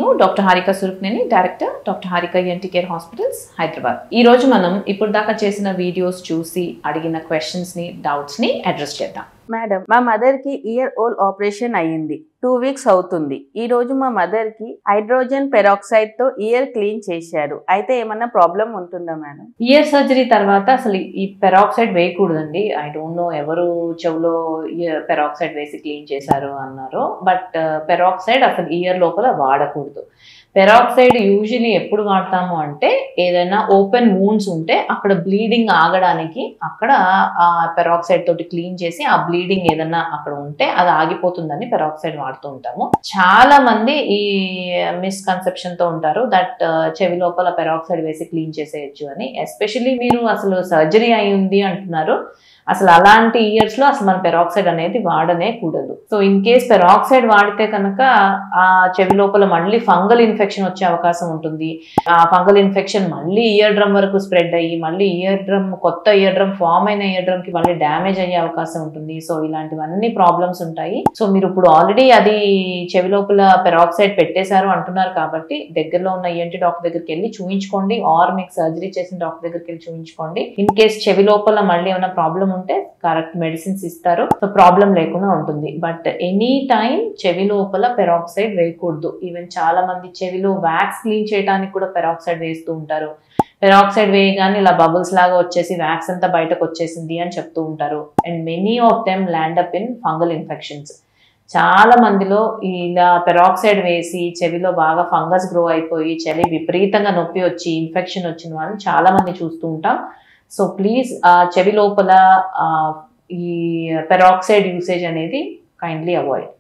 నేను doctor Harika Surukneni, director doctor Harika ENT care hospitals Hyderabad. ఈ రోజు మనం ఇప్పుడు దాకా చేసిన వీడియోస్ చూసి అడిగిన క్వశ్చన్స్ ని, డౌట్స్ ని అడ్రస్ చేద్దాం. మేడం, మా మదర్ కి ఇయర్ ఓల్ ఆపరేషన్ అయ్యింది. 2 వీక్స్ అవుతుంది. ఈ రోజు మా మదర్ కి హైడ్రోజన్ పెరాక్సైడ్ తో ఇయర్ క్లీన్ చేశారు. అయితే ఏమన్నా ప్రాబ్లం ఉంటుందా మేడం? ఇయర్ సర్జరీ తర్వాత అసలు ఈ పెరాక్సైడ్ వేయకూడదండి. ఐ డోంట్ నో ఎవరు చెవులో పెరాక్సైడ్ వేసి క్లీన్ చేశారు అన్నారు. బట్ పెరాక్సైడ్ అసలు ఇయర్ లోపల వాడకూడదు. పెరాక్సైడ్ యూజువలీ ఎప్పుడు వాడతాము అంటే ఏదైనా ఓపెన్ వూండ్స్ ఉంటే అక్కడ బ్లీడింగ్ ఆగడానికి అక్కడ ఆ పెరాక్సైడ్ తోటి క్లీన్ చేసి ఆ బ్లీడింగ్ ఏదైనా అక్కడ ఉంటే అది ఆగిపోతుందని పెరాక్సైడ్ వాడుతూ ఉంటాము. చాలా మంది ఈ మిస్కన్సెప్షన్ తో ఉంటారు దట్ చెవి లోపల పెరాక్సైడ్ వేసి క్లీన్ చేసేయచ్చు అని. ఎస్పెషల్లీ మీరు అసలు సర్జరీ అయ్యింది అంటున్నారు. అసలు అలాంటి ఇయర్స్ లో అసలు మన పెరాక్సైడ్ అనేది వాడనే కూడదు. సో ఇన్ కేస్ పెరాక్సైడ్ వాడితే కనుక ఆ చెవి లోపల మళ్ళీ ఫంగల్ ఇన్ఫెక్షన్ వచ్చే అవకాశం ఉంటుంది. ఆ ఫంగల్ ఇన్ఫెక్షన్ మళ్ళీ ఇయర్ డ్రమ్ వరకు స్ప్రెడ్ అయ్యి మళ్ళీ కొత్త ఇయర్ డ్రమ్ ఫామ్ అయిన ఇయర్ డ్రమ్ కి మళ్ళీ డ్యామేజ్ అయ్యే అవకాశం ఉంటుంది. సో ఇలాంటివన్నీ ప్రాబ్లమ్స్ ఉంటాయి. సో మీరు ఇప్పుడు ఆల్రెడీ అది చెవి లోపల పెరాక్సైడ్ పెట్టేశారు అంటున్నారు కాబట్టి దగ్గరలో ఉన్న ENT డాక్టర్ దగ్గరికి వెళ్ళి చూయించుకోండి, ఆర్ మీకు సర్జరీ చేసిన డాక్టర్ దగ్గరికి వెళ్ళి చూయించుకోండి. ఇన్ కేస్ చెవి లోపల మళ్ళీ ఏమైనా ప్రాబ్లం ఉంటే కరెక్ట్ మెడిసిన్స్ ఇస్తారు. సో ప్రాబ్లం లేకుండా ఉంటుంది. బట్ ఎనీ టైం చెవి లోపల పెరాక్సైడ్ వేయకూడదు. ఈవెన్ చాలా మంది చెవిలో వ్యాక్స్ క్లీన్ చేయడానికి కూడా పెరాక్సైడ్ వేస్తూ ఉంటారు. పెరాక్సైడ్ వేయగానే ఇలా బబుల్స్ లాగా వచ్చేసి వ్యాక్స్ అంతా బయటకు వచ్చేసింది అని చెప్తూ ఉంటారు. And many of them land up in fungal infections. చాలా మందిలో ఇలా పెరాక్సైడ్ వేసి చెవిలో బాగా ఫంగస్ గ్రో అయిపోయి చెవి విపరీతంగా నొప్పి వచ్చి ఇన్ఫెక్షన్ వచ్చిన వాళ్ళని చాలా మంది చూస్తూ ఉంటాం. సో ప్లీజ్ చెవి లోపల ఈ పెరాక్సైడ్ యూసేజ్ అనేది కైండ్లీ అవాయిడ్.